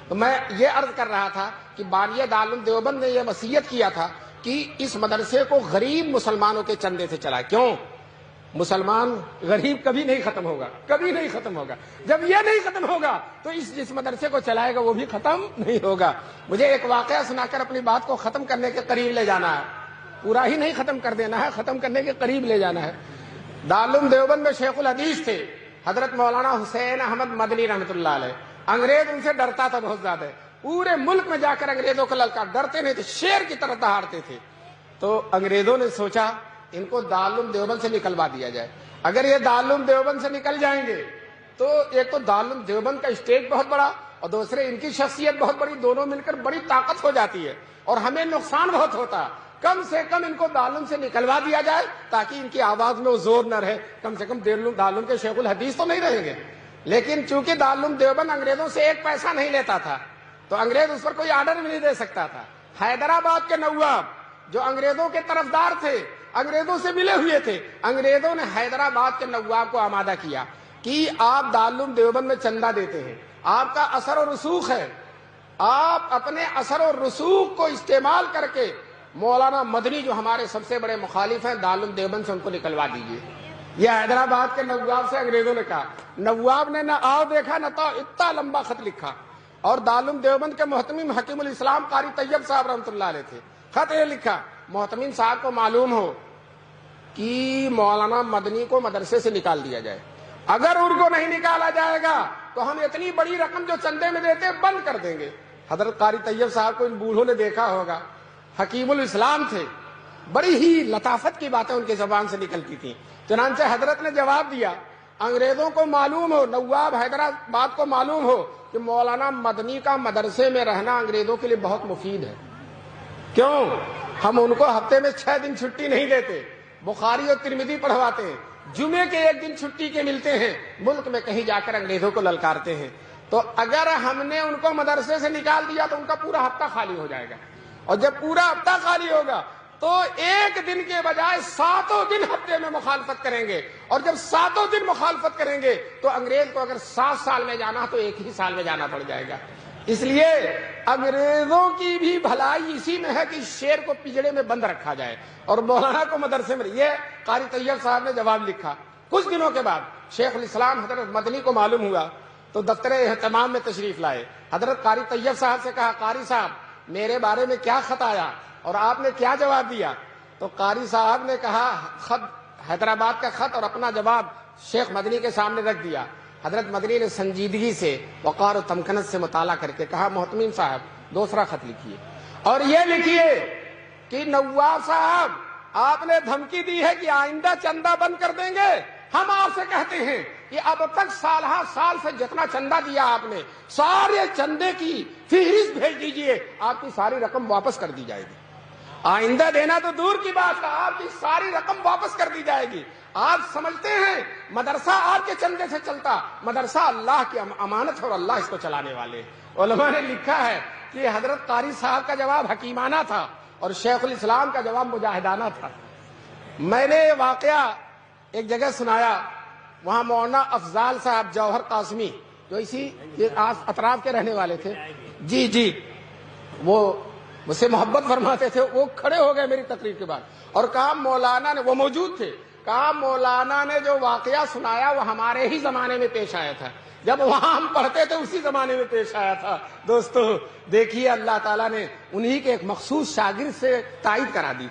تو میں یہ عرض کر رہا تھا کہ بانی دارالعلوم دیوبند نے یہ وصیت کیا تھا کہ اس مدرسے کو غریب مسلمانوں کے چندے سے چلائے. کیوں؟ مسلمان غریب کبھی نہیں ختم ہوگا، کبھی نہیں ختم ہوگا. جب یہ نہیں ختم ہوگا تو جس مدرسے کو چلائے گا وہ بھی ختم نہیں ہوگا. مجھے ایک واقعہ سنا کر اپنی بات کو ختم کرنے کے قریب لے جانا ہے. پورا ہی نہیں ختم کر دینا ہے، ختم کرنے کے قریب لے جانا ہے. دارالعلوم دیوبند میں شیخ الحدیث تھے حضرت مولانا حسین احمد مدنی رحمۃ اللہ علیہ. انگریز ان سے ڈرتا تھا بہت زیادہ. پورے ملک میں جا کر انگریزوں کو للکار، ڈرتے نہیں تھے، شیر کی طرح دہاڑتے تھے. تو انگریزوں نے سوچا ان کو دارالعلوم دیوبند سے نکلوا دیا جائے. اگر یہ دارالعلوم دیوبند سے نکل جائیں گے تو ایک تو دارالعلوم دیوبند کا اسٹیج بہت بڑا اور دوسرے ان کی شخصیت بہت بڑی، دونوں مل کر بڑی طاقت ہو جاتی ہے اور ہمیں نقصان بہت ہوتا. کم سے کم ان کو دارالعلوم سے نکلوا دیا جائے تاکہ ان کی آواز میں وہ زور نہ رہے. کم سے کم دارالعلوم کے شیخ الحدیث تو نہیں رہیں گے. لیکن چونکہ دارالعلوم دیوبند انگریزوں سے ایک پیسہ نہیں لیتا تھا تو انگریز اس پر کوئی آرڈر بھی نہیں دے سکتا تھا. حیدرآباد کے نواب جو انگریزوں کے طرفدار تھے، انگریزوں سے ملے ہوئے تھے، انگریزوں نے حیدرآباد کے نواب کو آمادہ کیا کہ آپ دارالعلوم دیوبند میں چندہ دیتے ہیں، آپ کا اثر و رسوخ ہے، آپ اپنے اثر و رسوخ کو استعمال کر کے مولانا مدنی جو ہمارے سب سے بڑے مخالف ہیں دارالعلوم دیوبند سے ان کو نکلوا دیجیے. یہ حیدرآباد کے نواب سے انگریزوں نے کہا. نواب نے نہ آؤ دیکھا نہ تو اتنا لمبا خط لکھا. اور دارالعلوم دیوبند کے محتمم حکیم الاسلام قاری طیب صاحب رحمۃ اللہ علیہ تھے. خط یہ لکھا، محتمم صاحب کو معلوم ہو کہ مولانا مدنی کو مدرسے سے نکال دیا جائے. اگر ان کو نہیں نکالا جائے گا تو ہم اتنی بڑی رقم جو چندے میں دیتے بند کر دیں گے. حضرت قاری طیب صاحب کو ان بوڑھوں نے دیکھا ہوگا، حکیم الاسلام تھے، بڑی ہی لطافت کی باتیں ان کی زبان سے نکلتی تھیں. چنانچہ حضرت نے جواب دیا، انگریزوں کو معلوم ہو، نواب حیدرآباد کو معلوم ہو کہ مولانا مدنی کا مدرسے میں رہنا انگریزوں کے لیے بہت مفید ہے. کیوں؟ ہم ان کو ہفتے میں 6 دن چھٹی نہیں دیتے، بخاری اور ترمذی پڑھواتے ہیں، جمعے کے 1 دن چھٹی کے ملتے ہیں، ملک میں کہیں جا کر انگریزوں کو للکارتے ہیں. تو اگر ہم نے ان کو مدرسے سے نکال دیا تو ان کا پورا ہفتہ خالی ہو جائے گا. اور جب پورا ہفتہ خالی ہوگا تو 1 دن کے بجائے 7 دن ہفتے میں مخالفت کریں گے. اور جب 7 دن مخالفت کریں گے تو انگریز کو اگر 7 سال میں جانا تو 1 ہی سال میں جانا پڑ جائے گا. اس لیے انگریزوں کی بھی بھلائی اسی میں ہے کہ شیر کو پنجڑے میں بند رکھا جائے اور مولانا کو مدرسے میں. یہ قاری طیب صاحب نے جواب لکھا. کچھ دنوں کے بعد شیخ الاسلام حضرت مدنی کو معلوم ہوا تو دفتر اہتمام میں تشریف لائے. حضرت قاری طیب صاحب سے کہا، قاری صاحب میرے بارے میں کیا خط آیا اور آپ نے کیا جواب دیا؟ تو قاری صاحب نے کہا، خط حیدرآباد کا خط اور اپنا جواب شیخ مدنی کے سامنے رکھ دیا. حضرت مدنی نے سنجیدگی سے، وقار و تمکنت سے مطالعہ کر کے کہا، محتمم صاحب دوسرا خط لکھیے اور یہ لکھیے کہ نواب صاحب آپ نے دھمکی دی ہے کہ آئندہ چندہ بند کر دیں گے. ہم آپ سے کہتے ہیں کہ اب تک سال سے جتنا چندہ دیا آپ نے، سارے چندے کی فہرست بھیج دیجئے، آپ کی ساری رقم واپس کر دی جائے گی. آئندہ دینا تو دور کی بات ہے، آپ کی ساری رقم واپس کر دی جائے گی. آپ سمجھتے ہیں مدرسہ آپ کے چندے سے چلتا؟ مدرسہ اللہ کی امانت ہے اور اللہ اس کو چلانے والے. علماء نے لکھا ہے کہ حضرت قاری صاحب کا جواب حکیمانہ تھا اور شیخ الاسلام کا جواب مجاہدانہ تھا. میں نے یہ واقعہ ایک جگہ سنایا، وہاں مولانا افضال صاحب جوہر قاسمی جو اسی اطراف کے رہنے والے تھے، جی وہ مجھ سے محبت فرماتے تھے. وہ کھڑے ہو گئے میری تقریر کے بعد اور کہا مولانا نے، وہ موجود تھے، کہا مولانا نے جو واقعہ سنایا وہ ہمارے ہی زمانے میں پیش آیا تھا، جب وہاں ہم پڑھتے تھے اسی زمانے میں پیش آیا تھا. دوستو دیکھیے اللہ تعالیٰ نے انہی کے ایک مخصوص شاگرد سے تائید کرا دی.